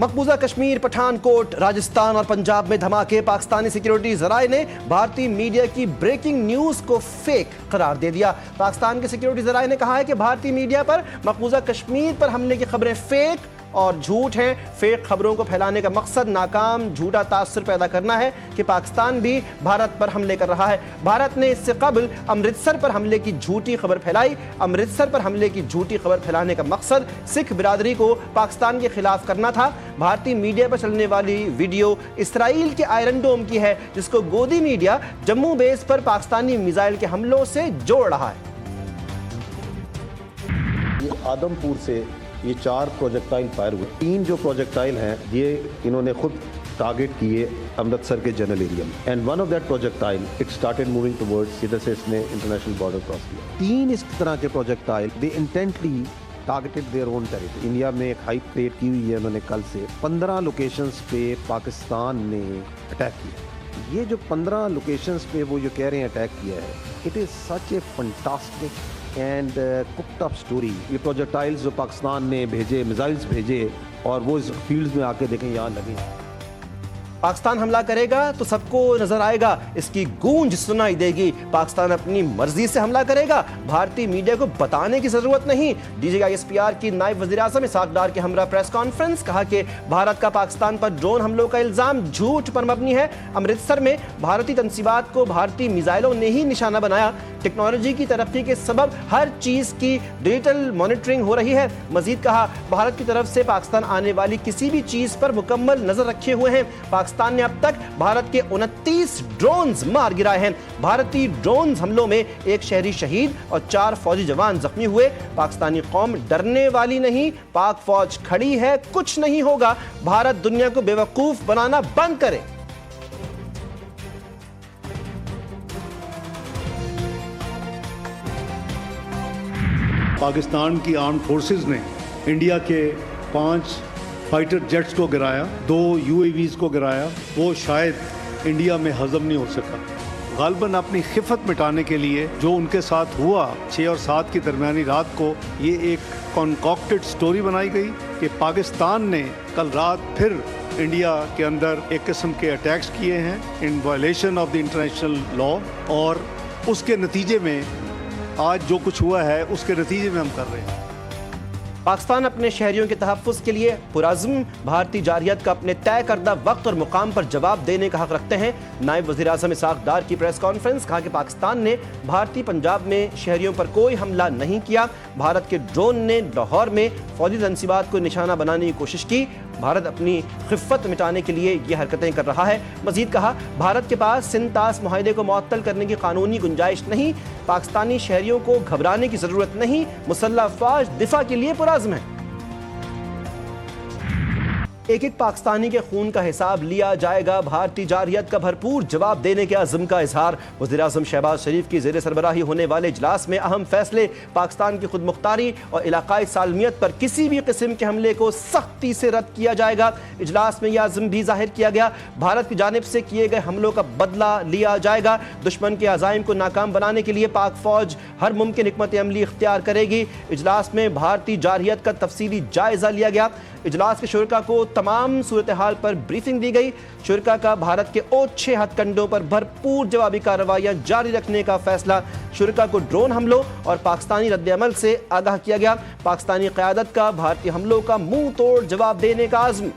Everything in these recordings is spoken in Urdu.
مقبوضہ کشمیر، پٹھان کوٹ، راجستھان اور پنجاب میں دھماکے۔ پاکستانی سیکیورٹی ذرائع نے بھارتی میڈیا کی بریکنگ نیوز کو فیک قرار دے دیا۔ پاکستان کے سیکیورٹی ذرائع نے کہا ہے کہ بھارتی میڈیا پر مقبوضہ کشمیر پر حملے کی خبریں فیک اور جھوٹ ہیں۔ فیک خبروں کو پھیلانے کا مقصد ناکام جھوٹا تاثر پیدا کرنا ہے کہ پاکستان بھی بھارت پر حملے کر رہا ہے۔ بھارت نے اس سے قبل امرتسر پر حملے کی جھوٹی خبر پھیلائی۔ امرتسر پر حملے کی جھوٹی خبر پھیلانے کا مقصد سکھ برادری کو پاکستان کے خلاف کرنا تھا۔ بھارتی میڈیا پر چلنے والی ویڈیو اسرائیل کے آئرن ڈوم کی ہے، جس کو گودی میڈیا جموں بیس پر پاکستانی میزائل کے حملوں سے جوڑ رہا ہے۔ یہ آدم پور سے یہ 4 پروجیکٹائل فائر ہوئے۔ 3 جو پروجیکٹائل ہیں یہ انہوں نے خود ٹارگٹ کیے امرتسر کے جنرل ایریا میں، and one of that projectile it started moving towards, ادھر سے اس نے انٹرنیشنل بارڈر کراس کیا۔ 3 اس طرح کے projectile the intently targeted their own territory. India میں ایک ہائپ کریٹ کی ہوئی ہے انہوں نے کل سے 15 لوکیشنز پہ پاکستان نے اٹیک کیا۔ یہ جو 15 لوکیشنز پہ وہ جو کہہ رہے ہیں اٹیک کیا ہے، it is such a fantastic and cooked up story. یہ پروجیکٹائلز جو پاکستان نے بھیجے، میزائلز بھیجے، اور وہ اس فیلڈز میں آ کے دیکھیں یہاں لگے۔ پاکستان حملہ کرے گا تو سب کو نظر آئے گا، اس کی گونج سنائی دے گی۔ پاکستان اپنی مرضی سے حملہ کرے گا، بھارتی میڈیا کو بتانے کی ضرورت نہیں۔ D G I S P R کی نائب وزیر اعظم اسحاق ڈار کے ہمراہ پریس کانفرنس، کہا کہ بھارت کا پاکستان پر ڈرون حملوں کا الزام جھوٹ پر مبنی ہے۔ امرتسر میں بھارتی تنصیبات کو بھارتی میزائلوں نے ہی نشانہ بنایا۔ ٹیکنالوجی کی ترقی کے سبب ہر چیز کی ڈیجیٹل مانیٹرنگ ہو رہی ہے۔ مزید کہا، بھارت کی طرف سے پاکستان آنے والی کسی بھی چیز پر مکمل نظر رکھے ہوئے ہیں۔ پاکستان نے اب تک بھارت کے 29 ڈرونز مار گرائے ہیں۔ بھارتی ڈرونز حملوں میں 1 شہری شہید اور 4 فوجی جوان زخمی ہوئے۔ پاکستانی قوم ڈرنے والی نہیں، پاک فوج کھڑی ہے، کچھ نہیں ہوگا۔ بھارت دنیا کو بیوقوف بنانا بند کرے۔ پاکستان کی آرمڈ فورسز نے انڈیا کے 5 فائٹر جیٹس کو گرایا، 2 UAVs کو گرایا۔ وہ شاید انڈیا میں ہضم نہیں ہو سکا۔ غالباً اپنی خفت مٹانے کے لیے جو ان کے ساتھ ہوا 6 اور 7 کی درمیانی رات کو، یہ ایک کنکاکٹڈ سٹوری بنائی گئی کہ پاکستان نے کل رات پھر انڈیا کے اندر ایک قسم کے اٹیکس کیے ہیں ان violation of the international law, اور اس کے نتیجے میں آج جو کچھ ہوا ہے اس کے نتیجے میں ہم کر رہے ہیں۔ پاکستان اپنے شہریوں کے تحفظ کے لیے پرعزم، بھارتی جارحیت کا اپنے طے کردہ وقت اور مقام پر جواب دینے کا حق رکھتے ہیں۔ نائب وزیر اعظم اسحاق ڈار کی پریس کانفرنس، کہا کہ پاکستان نے بھارتی پنجاب میں شہریوں پر کوئی حملہ نہیں کیا۔ بھارت کے ڈرون نے لاہور میں فوجی تنصیبات کو نشانہ بنانے کی کوشش کی۔ بھارت اپنی خفت مٹانے کے لیے یہ حرکتیں کر رہا ہے۔ مزید کہا، بھارت کے پاس سندھ طاس معاہدے کو معطل کرنے کی قانونی گنجائش نہیں۔ پاکستانی شہریوں کو گھبرانے کی ضرورت نہیں، مسلح افواج دفاع کے لیے پرعزم ہے۔ ایک پاکستانی کے خون کا حساب لیا جائے گا، بھارتی جارحیت کا بھرپور جواب دینے کے عزم کا اظہار۔ وزیر اعظم شہباز شریف کی زیر سربراہی ہونے والے اجلاس میں اہم فیصلے۔ پاکستان کی خود مختاری اور علاقائی سالمیت پر کسی بھی قسم کے حملے کو سختی سے رد کیا جائے گا۔ اجلاس میں یہ عزم بھی ظاہر کیا گیا، بھارت کی جانب سے کیے گئے حملوں کا بدلہ لیا جائے گا۔ دشمن کے عزائم کو ناکام بنانے کے لیے پاک فوج ہر ممکن حکمت عملی اختیار کرے گی۔ اجلاس میں بھارتی جارحیت کا تفصیلی جائزہ لیا گیا۔ اجلاس کے شرکاء کو تمام صورتحال پر بریفنگ دی گئی۔ شرکاء کا بھارت کے اوچھے ہتھ کنڈوں پر بھرپور جوابی کارروائیاں جاری رکھنے کا فیصلہ۔ شرکاء کو ڈرون حملوں اور پاکستانی رد عمل سے آگاہ کیا گیا۔ پاکستانی قیادت کا بھارتی حملوں کا منہ توڑ جواب دینے کا عزم۔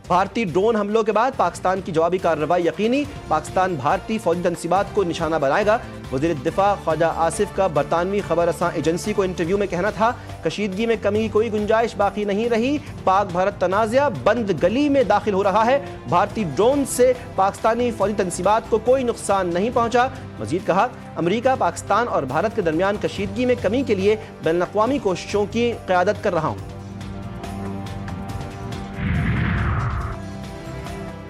بھارتی ڈرون حملوں کے بعد پاکستان کی جوابی کارروائی یقینی، پاکستان بھارتی فوجی تنصیبات کو نشانہ بنائے گا۔ وزیر دفاع خواجہ آصف کا برطانوی خبر رساں ایجنسی کو انٹرویو میں کہنا تھا، کشیدگی میں کمی کی کوئی گنجائش باقی نہیں رہی، پاک بھارت تنازع بند گلی میں داخل ہو رہا ہے، بھارتی ڈرون سے پاکستانی فوجی تنصیبات کو کوئی نقصان نہیں پہنچا۔ مزید کہا، امریکہ، پاکستان اور بھارت کے درمیان کشیدگی میں کمی کے لیے بین الاقوامی کوششوں کی قیادت کر رہا ہوں۔